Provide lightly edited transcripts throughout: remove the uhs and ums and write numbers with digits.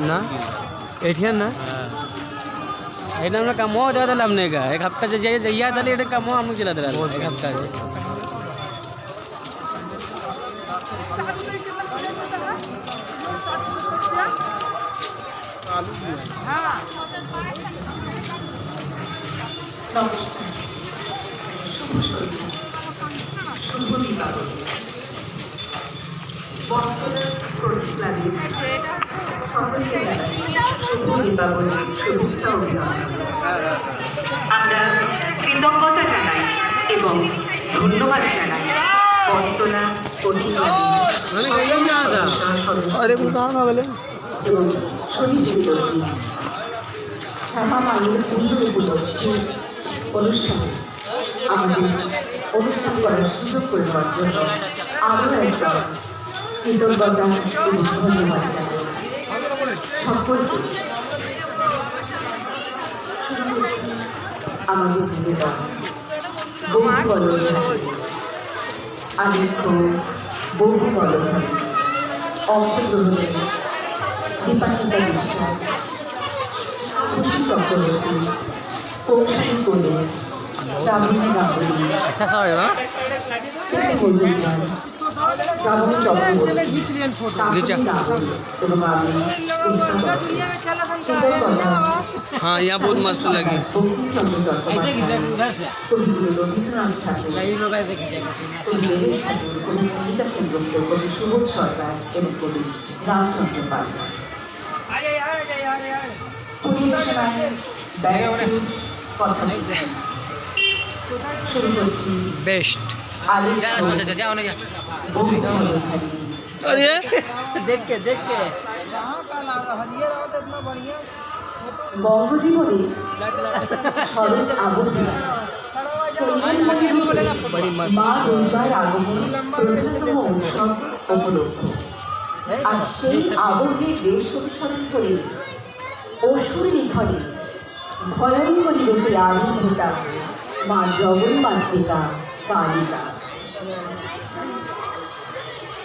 ना एठिया ना कम हो जाता हमने का एक हफ्ता जइया था लेकिन कम हो हम चला था एक हफ्ता আমরা কৃতজ্ঞতা জানাই এবং ধন্যবাদ জানাই বস্তলা अरे वो कहाँ ना बोले এবং শ্যামা মায়ের পুজো উপলক্ষে অনুষ্ঠানে আমাদের অনুষ্ঠান করার সুযোগ করে দেওয়ার জন্য আরও একবার কৃতজ্ঞতা এবং ধন্যবাদ জানাই সকলকে। আমাদের নিবেদন বহু বলধারী আলেখ্য বহু বলধারী অংশগ্রহণে দীপান্বিতা বিশ্বাস, খুশি চক্রবর্তী, কৌশিক কোলে, রাবণী গাঙ্গুলি, अच्छा सा है ना মজুমদার, রাবণী চক্রবর্তী, এবং আমি সুন্দরকন্যা हाँ यहाँ बहुत मस्त लगी বঙ্কিমচন্দ্র চট্টোপাধ্যায়, কবিগুরু রবীন্দ্রনাথ ঠাকুর, কবি দেবেশ ঠাকুর, কবি মল্লিকা সেনগুপ্ত, কবি সুবোধ সরকার এবং কবি রামচন্দ্র পাল। পরিবেশনায় ব্যক্তির কথা শুরু করছি बेस्ट अरे देख के বঙ্গজীবনে শরৎ আবহে মা দুর্গার আগমন প্রধানতম উৎসব উপলক্ষ। আর সেই আবহে দেশ অনুসরণ করে অসুর নিধনে ভয়ঙ্করী রূপে আবির্ভূতা মা জগন্মাতৃকা কালিকা।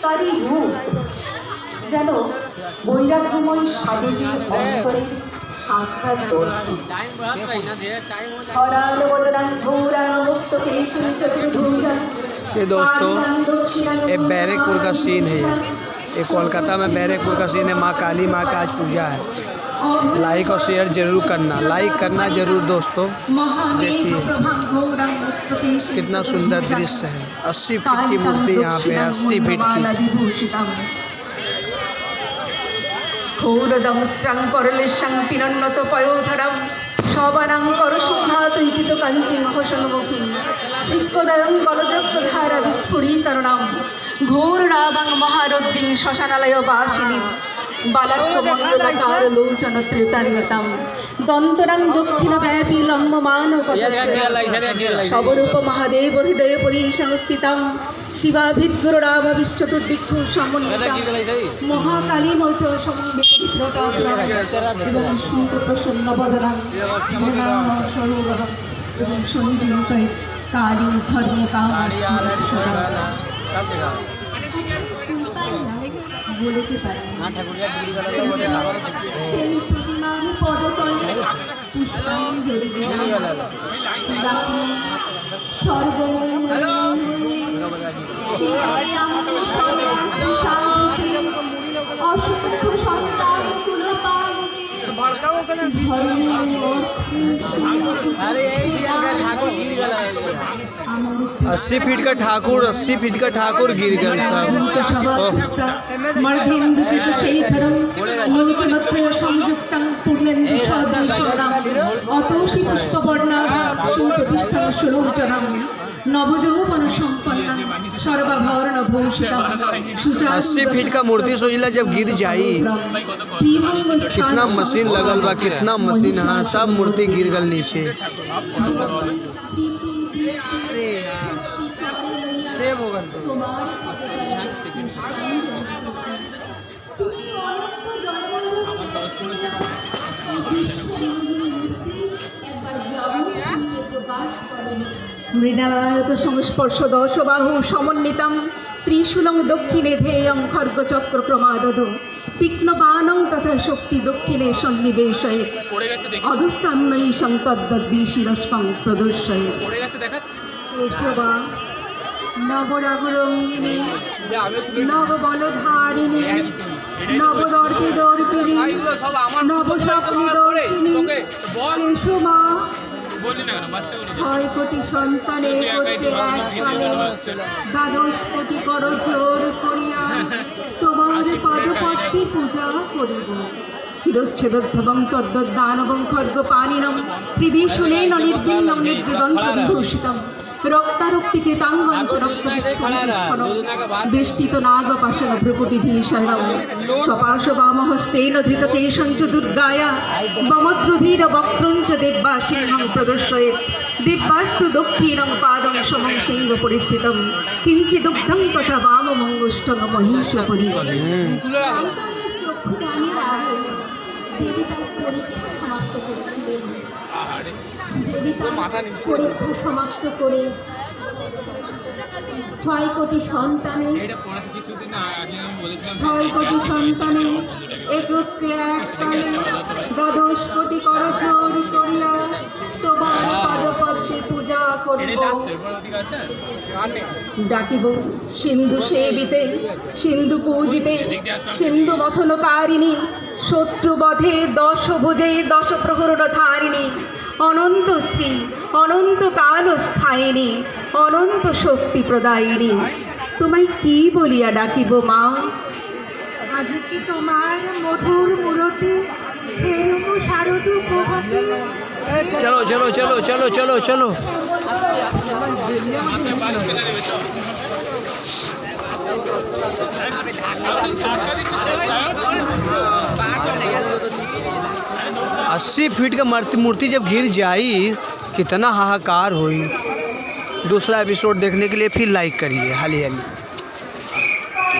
তারই রূপ যেন বৈরাগ্যময় সাধকের অন্তরের সাক্ষাৎ দর্শন। ये दोस्तों ये बैरकपुर का सीन है ये कोलकाता में बैरकपुर का सीन है। माँ काली माँ का आज पूजा है। लाइक और शेयर जरूर करना, लाइक करना जरूर दोस्तों। देखिए कितना सुंदर दृश्य है। 80 फीट की मूर्ति यहाँ पे 80 फीट की। ঘোরদংষ্টং করলেশং তিরন্নত পয়োধরম সবানাঙ্কর সুখাতৈকিত কাঞ্চিংহসন্মুখী শ্রীকদয়ং কলদ্রক্তধারা বিস্ফুরিতরণম ঘোর রাবাং মহারদ্দিং শ্মশানালয় বাসিনীম বালাত্মমণ্ডলাকার লোচন ত্রিতান্যতম দন্তরাং দক্ষিণ ব্যাপী লম্বমান সবরূপ মহাদেব হৃদয় পরিসংস্থিতম শিবাভির্গুরাভাবিশ্চতুর্দিক্ষু সমন্বিতম মহাকালী মৌচ এবং প্রসন্নবদনম স্বরূপম এবং সঞ্জীবী কালী ধর্মকাম বলতে পারি সেই প্রতিমার পদতলে পুষ্পাঞ্জলি অসংখ্য সন্তান अस्सी फीट का ठाकुर 80 फीट का ठाकुर गिर गया साहब। নবযৌবন সম্পন্ন সর্বাভরণ ভূষিত 80 फीट का मूर्ति सोचला जब गिर जाई कितना मशीन लगल बा, कितना मशीन। हाँ सब मूर्ति गिर गल नीचे। মৃণালয়ত সংস্পর্শ দশবাহু সমন্বিতম ত্রিশূলং দক্ষিণে ধেয়ং খর্গচক্র প্রমাদধ তীক্ষ্ণ বাণং তথা শক্তি দক্ষিণে সন্নিবেশয়ে অধস্থান্নয়ী সংতদ্দি শিরস্কং প্রদর্শয়ে কেশবা নবরাগরঙ্গিনী নববলধারিণী নবদর্পিদর্পিণী নবস্বপ্নদর্শিনী কেশমা 6 কোটি সন্তানের করতে এককালে 12 কোটি করজোর করিয়া তোমার পদপদ্মে পূজা করিব শিরশ্ছেদোদ্ধবং তদ্দানবং খর্গপানিনম হৃদিশুনেন নির্বিন্নম নির্যদন্ত বিভূষিতম রক্তারক্তিকৃতাঙ্গং চ রক্তবিস্ফোরণম বেষ্টিত নাগপাশন ভ্রুকুটিধীশরণম সপাশবামহস্তেন ধৃতকেশং চ দুর্গায়া বমদ্রুধীর বক্ত্রং চ দেব্যা সিংহং প্রদর্শয়েৎ দিব্যাস্তু দক্ষিণং পাদং সমং সিংহ পরিস্থিতম কিঞ্চিদুগ্ধং তথা বামমঙ্গুষ্ঠং মহিষপরি রামচন্দ্রের চক্ষুদানের আগে দেবী তার পরীক্ষা সমাপ্ত করেছিলেন। দেবী তার পরীক্ষা সমাপ্ত করে 6 কোটি সন্তানে 6 কোটি সন্তানে একত্রে এককালে 12 কোটি করজোর করিয়া তোমার পদপদ্মে পূজা করিব ডাকিব সিন্ধু সেবিতে সিন্ধু পূজিতে সিন্ধু মথনকারিণী শত্রুবধে 10 ভুজে 10 প্রহরণ ধারিণী অনন্ত শ্রী অনন্ত কাল স্থায়িনী অনন্ত শক্তি প্রদায়িনী তোমায় কি বলিয়া ডাকিব মা আজ কি তোমার মধুর মূরতি এরকম শারদু প্রভাতে चलो चलो चलो चलो चलो चलो अस्सी फीट का मूर्ति जब गिर जाई कितना हाहाकार हुई। दूसरा एपिसोड देखने के लिए फिर लाइक करिए हाली हाली।